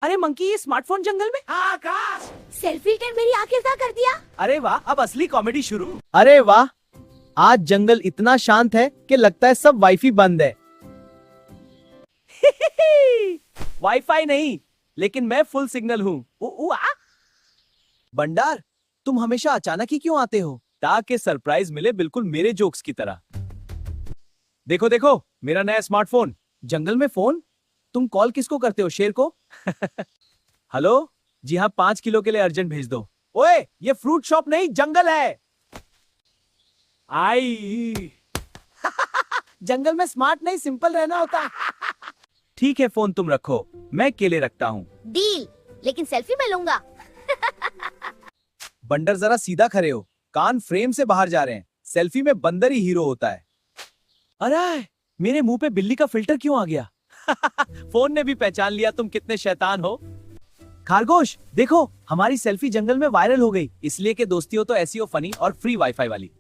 अरे मंकी, ये स्मार्टफोन जंगल में। आकाश, सेल्फी टेंट मेरी आंखें क्या कर दिया। अरे वाह, अब असली कॉमेडी शुरू। अरे वाह, आज जंगल इतना शांत है कि लगता है सब वाईफाई बंद है। वाईफाई नहीं, लेकिन मैं फुल सिग्नल हूँ। बंडार, तुम हमेशा अचानक ही क्यों आते हो? ताकि सरप्राइज मिले, बिल्कुल मेरे जोक्स की तरह। देखो देखो, मेरा नया स्मार्टफोन। जंगल में फोन? तुम कॉल किसको करते हो, शेर को? हेलो जी हाँ, 5 किलो के लिए अर्जेंट भेज दो। ओए, ये फ्रूट शॉप नहीं, जंगल है। आई जंगल में स्मार्ट नहीं, सिंपल रहना होता। ठीक है, फोन तुम रखो, मैं केले रखता हूँ। डील, लेकिन सेल्फी मैं लूंगा। बंदर जरा सीधा खड़े हो, कान फ्रेम से बाहर जा रहे हैं। सेल्फी में बंदर ही हीरो होता है। अरे, मेरे मुंह पे बिल्ली का फिल्टर क्यों आ गया? फोन ने भी पहचान लिया तुम कितने शैतान हो। खरगोश, देखो हमारी सेल्फी जंगल में वायरल हो गई, इसलिए कि दोस्ती हो तो ऐसी हो फनी और फ्री वाईफाई वाली।